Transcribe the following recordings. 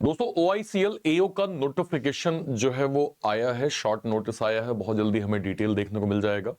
दोस्तों OICL AO का notification जो है वो आया है, शॉर्ट नोटिस आया है। बहुत जल्दी हमें डिटेल देखने को मिल जाएगा,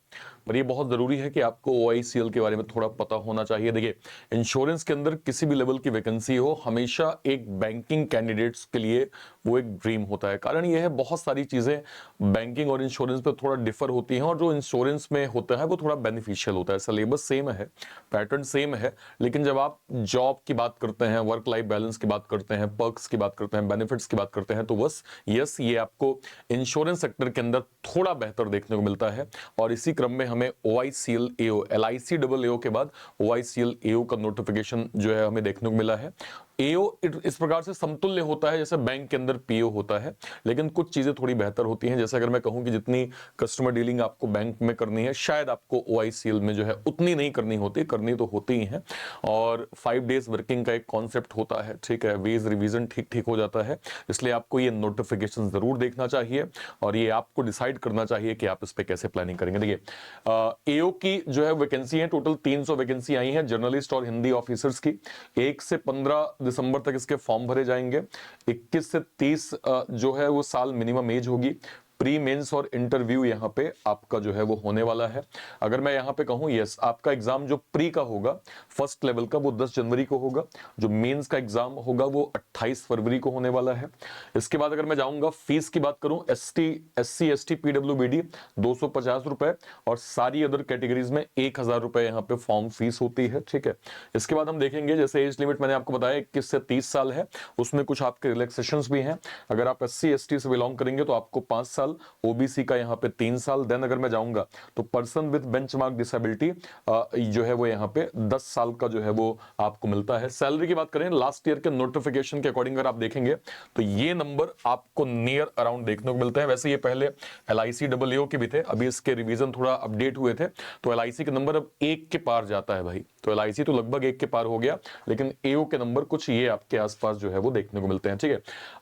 पर ये बहुत जरूरी है कि आपको OICL के बारे में थोड़ा पता होना चाहिए। देखिए, इंश्योरेंस के अंदर किसी भी लेवल की वैकेंसी हो, हमेशा एक बैंकिंग कैंडिडेट्स के लिए वो एक ड्रीम होता है। कारण ये है, बहुत सारी चीजें बैंकिंग और इंश्योरेंस पे थोड़ा डिफर होती हैं, और जो इंश्योरेंस में होता है वो थोड़ा बेनिफिशियल होता है। सिलेबस सेम है, पैटर्न सेम है, लेकिन जब आप जॉब की बात करते हैं, वर्क लाइफ बैलेंस की बात करते हैं, पर्क्स की बात करते हैं, बेनिफिट्स की बात करते हैं, तो बस यस, ये आपको इंश्योरेंस सेक्टर के अंदर थोड़ा बेहतर देखने को मिलता है। और इसी क्रम में हमें OICL AO, LIC double AO के बाद OICL AO का नोटिफिकेशन जो है हमें देखने को मिला है। एओ इस प्रकार से समतुल्य होता है जैसे बैंक के अंदर पीओ होता है, लेकिन कुछ चीजें थोड़ी बेहतर होती हैं। जैसे अगर मैं कहूं कि जितनी कस्टमर डीलिंग आपको बैंक में करनी है, शायद आपको OICL में जो है उतनी नहीं करनी होती, करनी तो होती ही है। और 5 डेज वर्किंग का एक कॉन्सेप्ट होता है, ठीक है, वेज रिवीजन ठीक ठीक हो जाता है। इसलिए आपको ये नोटिफिकेशन जरूर देखना चाहिए, और ये आपको डिसाइड करना चाहिए कि आप इस पे कैसे प्लानिंग करेंगे। देखिए, एओ की जो है वैकेंसी है, टोटल 300 वैकेंसी आई है जर्नलिस्ट और हिंदी ऑफिसर्स की। 1 से 15 दिसंबर तक इसके फॉर्म भरे जाएंगे। 21 से 30 जो है वो साल मिनिमम एज होगी। प्री मेंस और इंटरव्यू यहाँ पे आपका जो है वो होने वाला है। अगर मैं यहाँ पे कहूँ, यस, आपका एग्जाम जो प्री का होगा फर्स्ट लेवल का, वो 10 जनवरी को होगा। जो मेंस का एग्जाम होगा वो 28 फरवरी को होने वाला है। इसके बाद अगर मैं जाऊंगा फीस की बात करूं, SC ST PWBD 250 रुपए, और सारी अदर कैटेगरीज में 1000 रुपए यहाँ पे फॉर्म फीस होती है, ठीक है। इसके बाद हम देखेंगे, जैसे एज लिमिट मैंने आपको बताया 21 से 30 साल है, उसमें कुछ आपके रिलैक्सेशंस भी हैं। अगर आप SC ST से बिलोंग करेंगे तो आपको 5 साल, OBC का यहाँ पे 3 साल। देन अगर मैं जाऊंगा तो पर्सन विद बेंचमार्क डिसेबिलिटी जो है वो यहाँ पे 10 साल का जो है वो आपको मिलता है। सैलरी की बात करें, लास्ट ईयर के नोटिफिकेशन के अकॉर्डिंग अगर आप देखेंगे तो ये नंबर आपको नियर अराउंड देखने को मिलते हैं। वैसे ये पहले LIC डबल AO के भी थे, अभी इसके रिवीजन थोड़ा अपडेट हुए थे, तो LIC के नंबर अब 1 के पार जाता है भाई। तो LIC तो लगभग 1 के पार हो गया, लेकिन AO के नंबर कुछ ये आपके आसपास जो है वो देखने को मिलते हैं, ठीक है।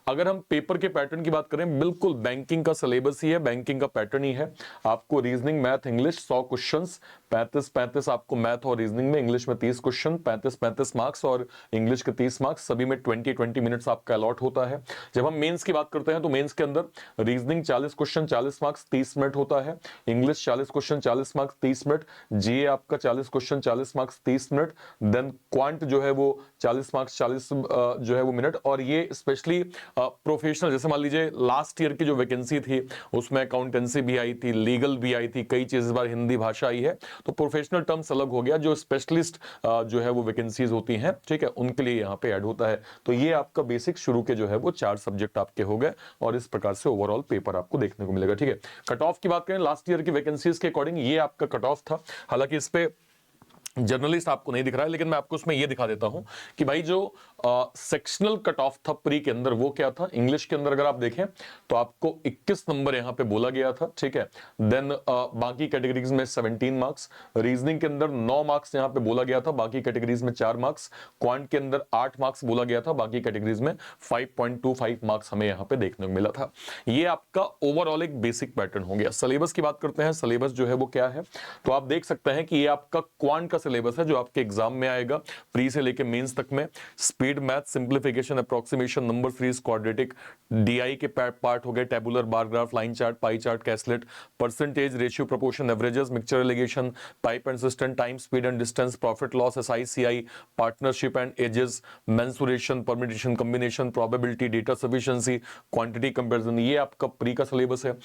अगर हम पेपर के पैटर्न की बात करें, बिल्कुल बैंकिंग का सिलेबस ही है, बैंकिंग का पैटर्न ही है। आपको रीजनिंग, मैथ, इंग्लिश 100 क्वेश्चंस, 35-35 आपको मैथ और रीजनिंग में, इंग्लिश में 30 क्वेश्चन, 35-35 मार्क्स, और इंग्लिश के 30 मार्क्स, सभी में 20-20 मिनट्स आपका अलॉट होता है। जब हम मेंस की बात करते हैं तो मेंस के अंदर रीजनिंग 40 क्वेश्चन 40 मार्क्स 30 मिनट होता है, English 40 question 40 marks 30 minute, GA आपका 40 question 40 marks 30 minute, then quant जो है वो 40 मार्क्स 40 जो है वो मिनट। और ये स्पेशली प्रोफेशनल, जैसे मान लीजिए लास्ट ईयर की जो वैकेंसी थी उसमें अकाउंटेंसी भी आई थी, लीगल भी आई थी, कई चीज, इस बार हिंदी भाषा आई है, तो प्रोफेशनल टर्म्स अलग हो गया। जो स्पेशलिस्ट जो है वो वैकेंसीज होती हैं, ठीक है, उनके लिए यहाँ पे ऐड होता है। तो ये आपका बेसिक शुरू के जो है वो 4 सब्जेक्ट आपके हो गए, और इस प्रकार से ओवरऑल पेपर आपको देखने को मिलेगा, ठीक है। कट ऑफ की बात करें, लास्ट ईयर की वैकेंसीज के अकॉर्डिंग ये आपका कट ऑफ था। हालांकि इस पे जर्नलिस्ट आपको नहीं दिख रहा है, लेकिन मैं आपको उसमें यह दिखा देता हूं कि भाई जो सेक्शनल कट ऑफ था प्री के अंदर वो क्या था। इंग्लिश के अंदर अगर आप देखें तो आपको 21 नंबर यहां पे बोला गया था, ठीक है। देन बाकी कैटेगरीज में 17 मार्क्स, रीजनिंग के अंदर 9 मार्क्स यहां पे बोला गया था, बाकी कैटेगरीज में 4 मार्क्स, क्वांट के अंदर 8 मार्क्स बोला गया था, बाकी कैटेगरीज में 5.25 मार्क्स हमें यहां पे देखने को मिला था। ये आपका ओवरऑल एक बेसिक पैटर्न हो गया। सिलेबस की बात करते हैं, सिलेबस जो है वो क्या है, तो आप देख सकते हैं कि ये आपका क्वांट का सिलेबस है जो आपके एग्जाम में आएगा, प्री से लेके मेंस तक में। Speed, math, simplification, approximation, number series, quadratic, DI के पार्ट हो गए, tabular, bar graph, line chart, pie chart, caselet, percentage, ratio, proportion, averages, mixture alligation, type and system, time, speed and distance, profit loss, SI CI, partnership and ages, mensuration, permutation, combination, probability, data sufficiency, quantity comparison, ये आपका pre का syllabus है।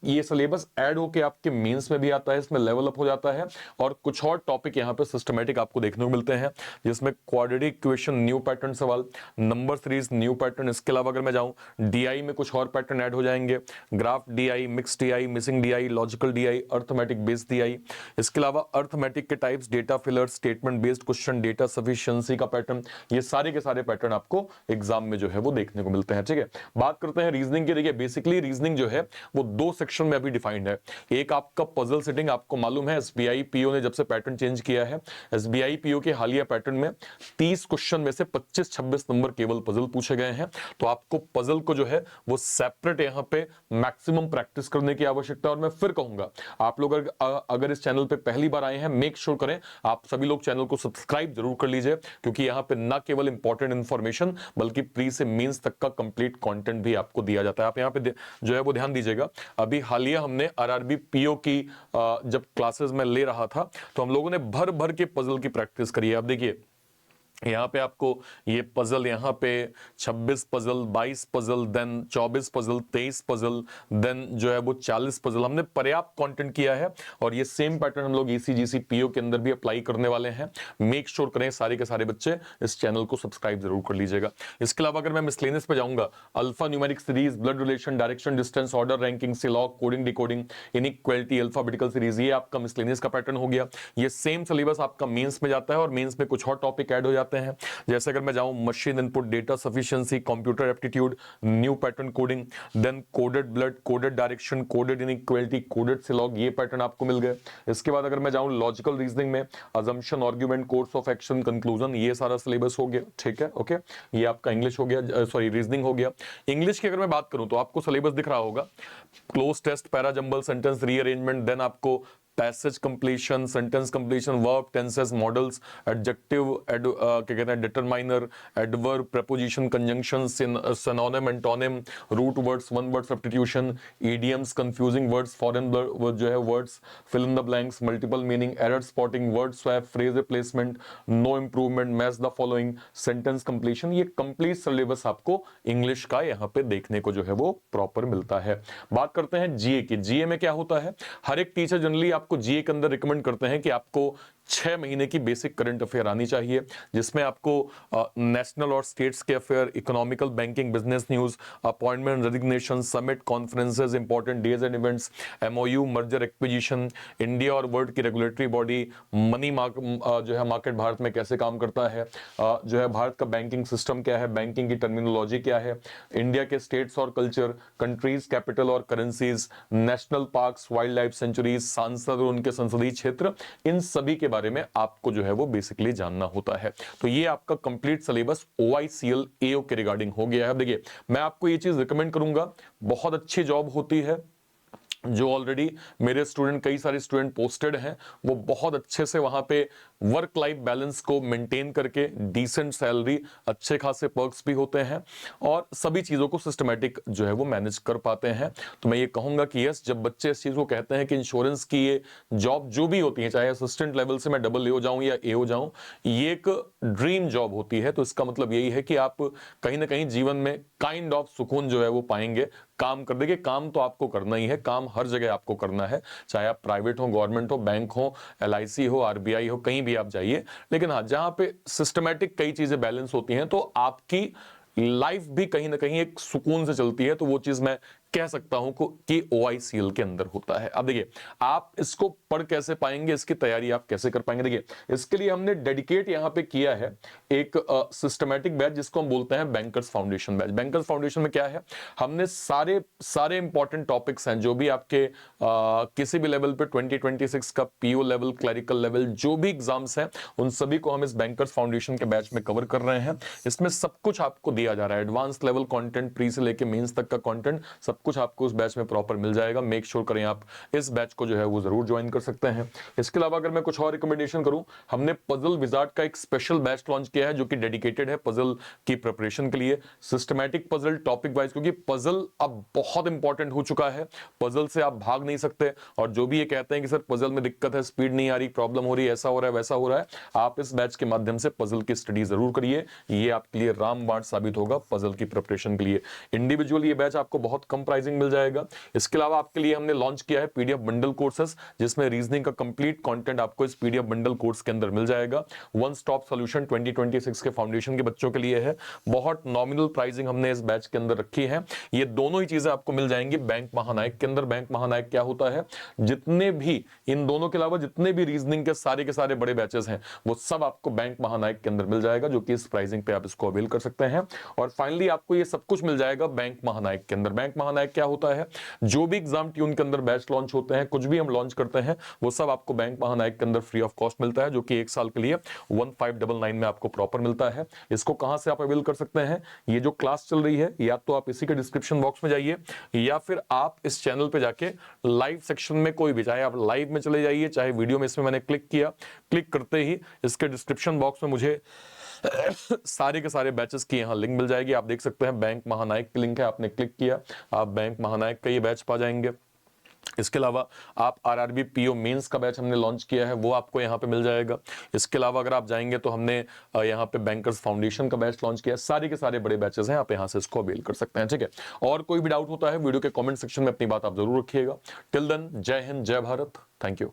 ये syllabus add होके आपके mains में भी आता है, इसमें लेवल अप हो जाता है, और कुछ और टॉपिक यहाँ पे सिस्टमैटिक आपको देखने को मिलते हैं, जिसमें क्वाड्रेटिक इक्वेशन न्यू पैटर्न सवाल, नंबर सीरीज न्यू पैटर्न। इसके अलावा अगर मैं जाऊं डीआई में कुछ और पैटर्न ऐड हो जाएंगे, graph DI, mix DI, missing DI, logical DI, arithmetic based DI. इसके अलावा अर्थमेटिक के types, data filler, statement based question, data sufficiency का पैटर्न, ये सारे के सारे पैटर्न आपको एग्जाम में जो है वो देखने को मिलते हैं, ठीक है। बात करते हैं रीजनिंग की। देखिए, बेसिकली रीजनिंग जो है वो 2 सेक्शन में अभी डिफाइंड है। एक आपका पजल सेटिंग, आपको मालूम है SBI PO ने जब से पैटर्न चेंज किया है। एसबीआई पीओ के हालिया पैटर्न में 30 क्वेश्चन में से 25-26 नंबर केवल पजल पूछे गए हैं। तो आपको पजल को जो है वो सेपरेट यहाँ पे मैक्सिमम प्रैक्टिस करने की आवश्यकता है। और मैं फिर कहूंगा, आप लोग अगर इस चैनल पे पहली बार आए हैं, मेक श्योर करें आप सभी लोग चैनल को सब्सक्राइब जरूर कर लीजिए, क्योंकि यहाँ पे ना केवल इंपॉर्टेंट इंफॉर्मेशन बल्कि प्री से मेंस तक का कंप्लीट कंटेंट भी आपको दिया जाता है। आप यहाँ पे जो है वो ध्यान दीजिएगा। अभी हालिया हमने आरआरबी पीओ की जब क्लासेस में ले रहा था तो हम लोगों ने भर भर के पजल की प्रैक्टिस करी है। अब देखिए यहाँ पे आपको ये पजल, यहाँ पे 26 puzzle, 22 puzzle, then 24 puzzle, 23 puzzle, then जो है वो 40 पजल, हमने पर्याप्त कंटेंट किया है। और ये सेम पैटर्न हम लोग ईसीजीसी पीओ के अंदर भी अप्लाई करने वाले हैं। मेक श्योर करें सारे के सारे बच्चे इस चैनल को सब्सक्राइब जरूर कर लीजिएगा। इसके अलावा अगर मैं मिसलेनियस पे जाऊंगा, alpha numeric series, blood relation, direction, distance, order, ranking, syllog, coding, decoding, inequality, alphabetical series, ये आपका मिसलेनियस का पैटर्न हो गया। ये सेम सिलेबस आपका मेंस में जाता है और मेंस में कुछ और टॉपिक ऐड हो जाते हैं। जैसे अगर मैं जाऊं machine input, data sufficiency, computer aptitude, new pattern coding, then coded blood, coded direction, coded inequality, coded syllog, ये पैटर्न आपको मिल गए। इसके बाद अगर मैं जाऊं लॉजिकल रीजनिंग में, assumption, argument, course of action, conclusion, ये सारा सिलेबस हो गया। ठीक है, ओके, ये आपका इंग्लिश हो गया, सॉरी रीजनिंग हो गया। इंग्लिश की अगर मैं बात करूं तो आपको सिलेबस दिख रहा होगा, cloze test, para jumble, sentence rearrangement, then आपको passage completion, sentence completion, verb, tenses, modals, adjective, क्या कहते हैं, determiner, adverb, preposition, conjunction, synonym, antonym, root words, one word substitution, idioms, confusing words, foreign जो है words, fill in the blanks, multiple meaning, error spotting, word swap, phrase replacement, no improvement, match the following, sentence completion, ये complete syllabus आपको English का यहाँ पे देखने को जो है वो प्रॉपर मिलता है। बात करते हैं जीए की। जीए में क्या होता है, हर एक टीचर जनरली आपको जीए के अंदर रिकमेंड करते हैं कि आपको 6 महीने की बेसिक करंट अफेयर आनी चाहिए, जिसमें आपको नेशनल और स्टेट्स के affair, economical, banking, business news, appointment, resignation, summit, conferences, important days and events, MOU, merger, acquisition, India और वर्ल्ड की रेगुलेटरी बॉडी, मनी जो है मार्केट भारत में कैसे काम करता है, जो है भारत का बैंकिंग सिस्टम क्या है, बैंकिंग की टर्मिनोलॉजी क्या है, इंडिया के स्टेट्स और कल्चर, कंट्रीज, कैपिटल और currencies, national parks, wild life sanctuaries, सांसद और उनके संसदीय क्षेत्र, इन सभी के बारे में आपको जो है वो बेसिकली जानना होता है। तो ये आपका कंप्लीट सिलेबस OICL AO के रिगार्डिंग हो गया है। देखिए मैं आपको ये चीज रिकमेंड करूंगा, बहुत अच्छी जॉब होती है। जो ऑलरेडी मेरे स्टूडेंट, कई सारे स्टूडेंट पोस्टेड हैं, वो बहुत अच्छे से वहां पे वर्क लाइफ बैलेंस को मेंटेन करके डिसेंट सैलरी, अच्छे खासे पर्क्स भी होते हैं और सभी चीजों को सिस्टमैटिक जो है वो मैनेज कर पाते हैं। तो मैं ये कहूंगा कि यस, जब बच्चे इस चीज को कहते हैं कि इंश्योरेंस की ये जॉब जो भी होती है, चाहे असिस्टेंट लेवल से मैं डबल ए हो जाऊं या ए हो जाऊं, ये एक ड्रीम जॉब होती है। तो इसका मतलब यही है कि आप कहीं ना कहीं जीवन में काइंड ऑफ सुकून जो है वो पाएंगे काम कर देंगे। काम तो आपको करना ही है, काम हर जगह आपको करना है, चाहे आप प्राइवेट हो, गवर्नमेंट हो, बैंक हो, LIC हो, RBI हो, कहीं भी आप जाइए। लेकिन हाँ, जहां पे सिस्टमैटिक कई चीजें बैलेंस होती हैं तो आपकी लाइफ भी कहीं ना कहीं एक सुकून से चलती है। तो वो चीज मैं कह सकता हूं कि OICL के अंदर होता है। अब देखिए आप इसको पढ़ कैसे पाएंगे, इसकी तैयारी आप कैसे कर पाएंगे। देखिए इसके लिए हमने डेडिकेट यहां पे किया है एक सिस्टमैटिक बैच, जिसको हम बोलते हैं bankers foundation batch. Bankers foundation में क्या है, हमने सारे इंपॉर्टेंट टॉपिक्स हैं जो भी आपके किसी भी लेवल पे 2026 का PO लेवल, क्लरिकल लेवल, जो भी एग्जाम्स हैं, उन सभी को हम इस बैंकर्स फाउंडेशन के बैच में कवर कर रहे हैं। इसमें सब कुछ आपको दिया जा रहा है, एडवांस लेवल कंटेंट, प्री से लेके मेंस तक का कंटेंट, सब कुछ आपको उस बैच में प्रॉपर मिल जाएगा। मेक श्योर करें आप इस बैच को जो है वो जरूर ज्वाइन कर सकते हैं। इसके अलावा अगर मैं कुछ और रिकमेंडेशन करूं, हमने पजल विजार्ड का एक स्पेशल बैच लॉन्च किया है जो कि डेडिकेटेड है पजल की प्रिपरेशन के लिए, सिस्टमैटिक पजल, टॉपिक वाइज, क्योंकि पजल अब बहुत इंपॉर्टेंट हो चुका है। पजल से आप भाग नहीं सकते। और जो भी ये कहते हैं कि सर पजल में दिक्कत है, स्पीड नहीं आ रही, प्रॉब्लम हो रही है, ऐसा हो रहा है, वैसा हो रहा है, आप इस बैच के माध्यम से पजल की स्टडी जरूर करिए। ये आपके लिए रामबाण साबित होगा पजल की प्रिपरेशन के लिए। इंडिविजुअल ये बैच आपको बहुत कम प्राइसिंग मिल जाएगा। इसके अलावा आपके लिए हमने लॉन्च किया है PDF बंडल कोर्सेस, जिसमें रीजनिंग का कंप्लीट कंटेंट आपको इस PDF बंडल कोर्स के अंदर मिल जाएगा। वन स्टॉप सॉल्यूशन 2026 के फाउंडेशन के बच्चों के लिए है। बहुत नॉमिनल प्राइसिंग हमने इस बैच के अंदर रखी है। ये दोनों ही चीजें आपको मिल जाएंगी बैंक महानायक के अंदर। बैंक महानायक क्या होता है, जितने भी इन दोनों के अलावा जितने भी रीजनिंग के सारे बड़े बैचेस हैं, वो सब आपको बैंक महानायक के अंदर मिल जाएगा, जो कि इस प्राइसिंग पे आप इसको अवेल कर सकते हैं। और फाइनली आपको ये सब कुछ मिल जाएगा बैंक महानायक के अंदर। बैंक महानायक महानायक क्या होता है, जो भी एग्जाम ट्यून के अंदर बैच लॉन्च होते हैं, कुछ भी हम लॉन्च करते हैं, वो सब आपको बैंक महानायक के अंदर फ्री ऑफ कॉस्ट मिलता है, जो कि 1 साल के लिए 1599 में आपको प्रॉपर मिलता है। इसको कहां से आप अवेल कर सकते हैं, ये जो क्लास चल रही है, या तो आप इसी के डिस्क्रिप्शन बॉक्स में जाइए, या फिर आप इस चैनल पे जाके लाइव सेक्शन में कोई भी, चाहे आप लाइव में चले जाइए, चाहे वीडियो में, इसमें मैंने क्लिक किया, क्लिक करते ही इसके डिस्क्रिप्शन बॉक्स में मुझे सारे के सारे बैचेस की यहां लिंक मिल जाएगी। आप देख सकते हैं बैंक महानायक की लिंक है, आपने क्लिक किया, आप बैंक महानायक का ये बैच पा जाएंगे। इसके अलावा आप आरआरबी पीओ मेंस का बैच हमने लॉन्च किया है, वो आपको यहाँ पे मिल जाएगा। इसके अलावा अगर आप जाएंगे तो हमने यहाँ पे बैंकर्स फाउंडेशन का बैच लॉन्च किया है। सारे के सारे बड़े बैचेस हैं, आप यहाँ से इसको अवेल कर सकते हैं, ठीक है। और कोई भी डाउट होता है वीडियो के कमेंट सेक्शन में अपनी बात आप जरूर रखिएगा। टिल देन, जय हिंद, जय भारत, थैंक यू।